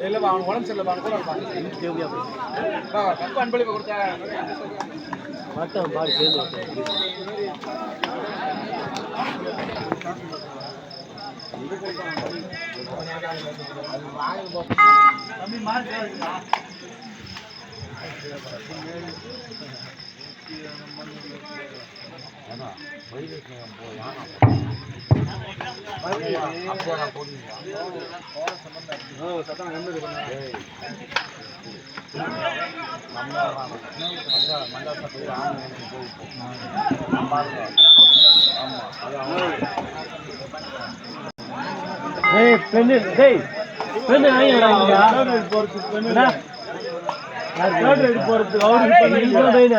இல்லப்பா அவன் உடம்பு சரியில்லைப்பா அவன் கூட இருப்பான் கப்பு அன்பளிப்பு கொடுத்தா மட்டும் பாடி சேர்ந்து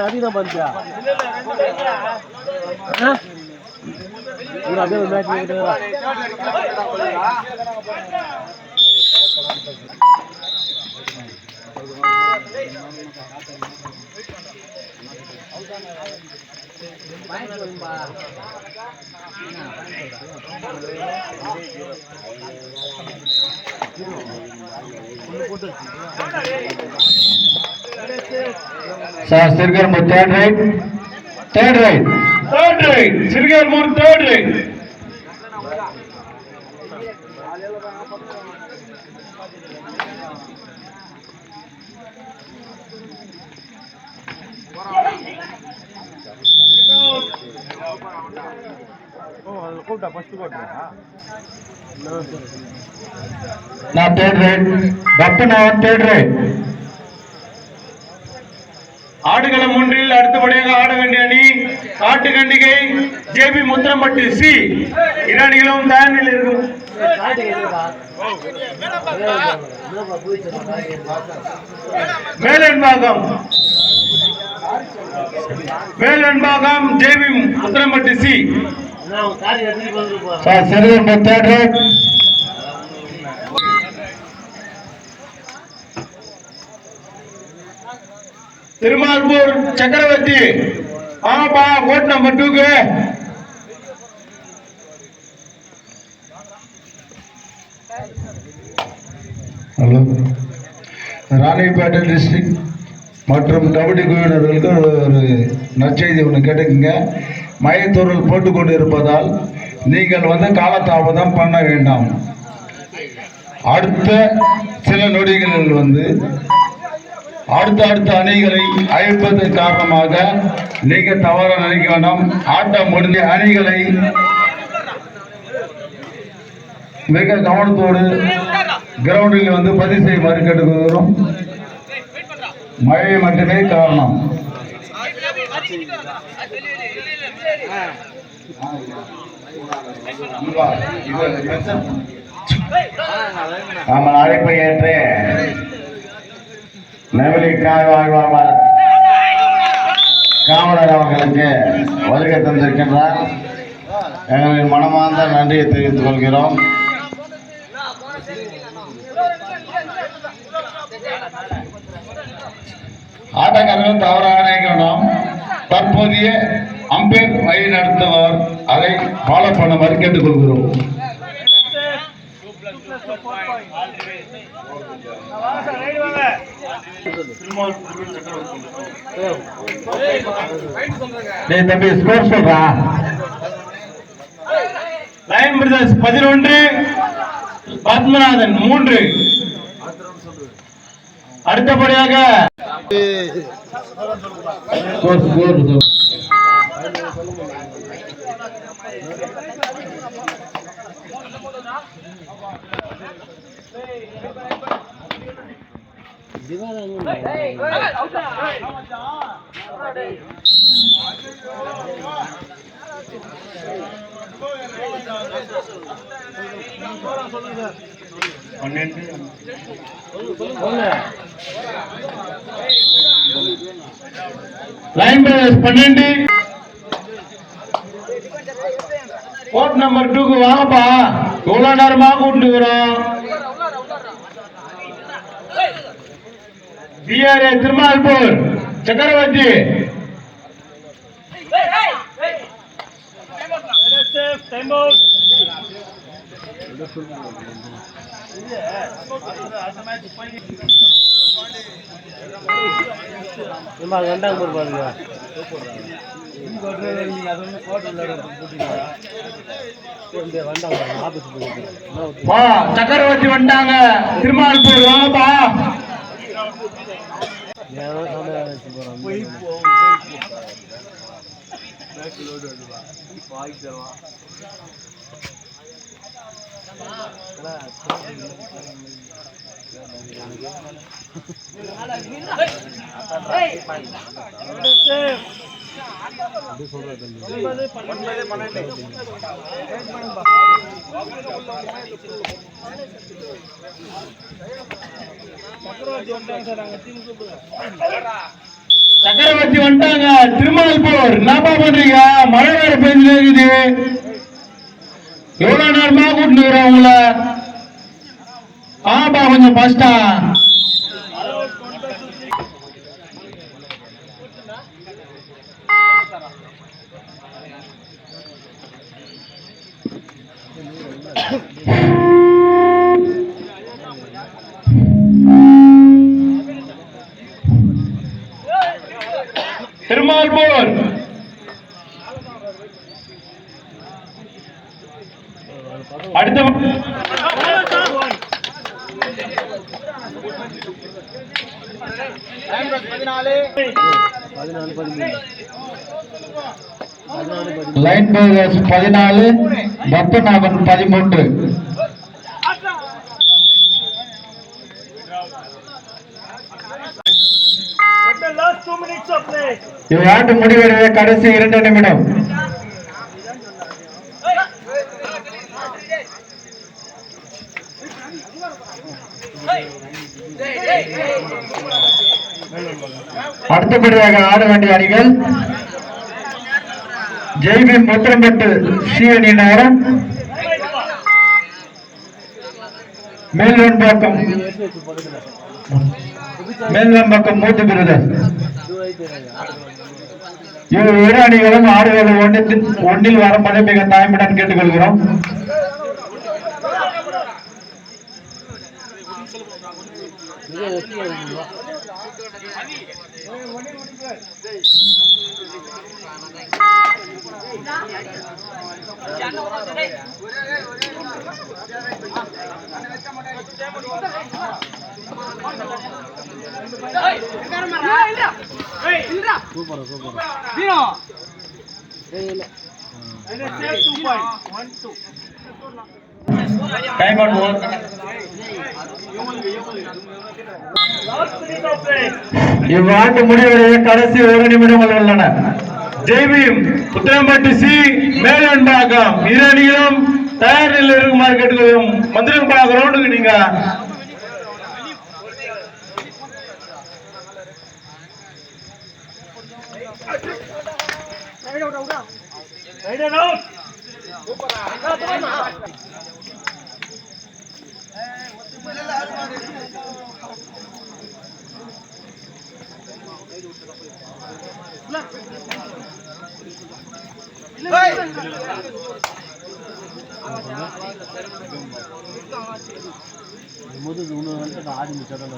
அதிகம் பஞ்சா Sirgar Moore third right, Sirgar Moore third right. Now third right, Bappan on third right. ஆடுகளம் ஒன்றில் அடுத்தபடியாக ஆட வேண்டிய அணி காட்டுக்கண்டிகை ஜேபி முத்திரம்பட்டி சி. இரு அணிகளும் தயார் நிலையில் இருக்கும். மேலன்பாகம் ஜேபி முத்திரம்பட்டி சி. திருமால்பூர் சக்கரவர்த்தி ஆமாப்பா code number 2 hello Ranipet district மற்றும் கபடி குழுவினர்களுக்கு ஒரு நற்செய்தி ஒன்று கேட்டுக்குங்க. மயத்தூரல் போட்டுக்கொண்டு இருப்பதால் நீங்கள் காலதாமதம் பண்ண வேண்டாம். அடுத்த சில நொடிகளில் அடுத்த அணிகளை அழைப்பதன் காரணமாக நீங்க தவற நினைக்க வேண்டாம். ஆட்டம் முடிஞ்ச அணிகளை மிக கவனத்தோடு கிரவுண்டில் பதிவு செய்யுமாறு கேட்டுக்கொள்கிறோம். மழை மட்டுமே காரணம். நம்ம அழைப்பை ஏற்று நெவலி காவலர் அவர்களுக்கு வருகை தந்திருக்கின்றார். எங்களின் மனமார்ந்த நன்றியை தெரிவித்துக் கொள்கிறோம். ஆட்டக்காரர்கள் தவறாக நினைக்கணும். தற்போதைய அம்பேர் வழி நடத்துவர் அதை ஃபாலோ பண்ணுமாறு கேட்டுக்கொள்கிறோம். தம்பி ஸ்கோர் சொல்றா. Lion brothers 11, Padmanathan 3. அடுத்தபடியாக லைன் பிரதர்ஸ் 12, கோட் நம்பர் 2 வாங்கப்பா. எவ்வளவு நேரமா கூட்டு வரோம். பிஆர்ஏ திருமால்பூர் சக்கரவர்த்தி சக்கரவர்த்தி வந்துட்டாங்க. திருமால் போடுவாங்கப்பா. சக்கரவர்த்தி வந்துட்டாங்க. திருமால் போர் என்னப்பா பண்றீங்க? மழை வேற பெஞ்சு இருக்குது. எவ்வளவு நேரமா கூட்டிட்டு உங்கள ஆப்பா கொஞ்சம் பாஸ்டா. திருமால் போர் அடுத்த லைன் பேகர்ஸ் 14, பத்மநாபன் 13. இவ்வாண்டு முடிவடைய கடைசி 2 நிமிடம். அடுத்தபடியாக ஆட வேண்டிய அணிகள் ஜெய்பி முத்திரம்பட்டு சி அணியினரும் மேல்வெண்பாக்கம் மூத்த பிரதர் இரு அணிகளும் ஆடுகள் ஒன்றில் வரும்படி மிக தாய்மையுடன் கேட்டுக்கொள்கிறோம். Time out. இவ்வாண்டு முடிவடைய கடைசி 1 நிமிடங்கள் உள்ளன. ஜெய்பீம் புத்திரம்பட்டு சி மேல்வெண்பாக்கம் இரு அணிகளும் தயார் நிலையில் இருக்குமாறு கேட்டுக்கொள்கிறோம். மந்திரம்பாக்கம் கிரவுண்டுக்கு நீங்க முதல் 1 ஆடி முடிச்சாதான்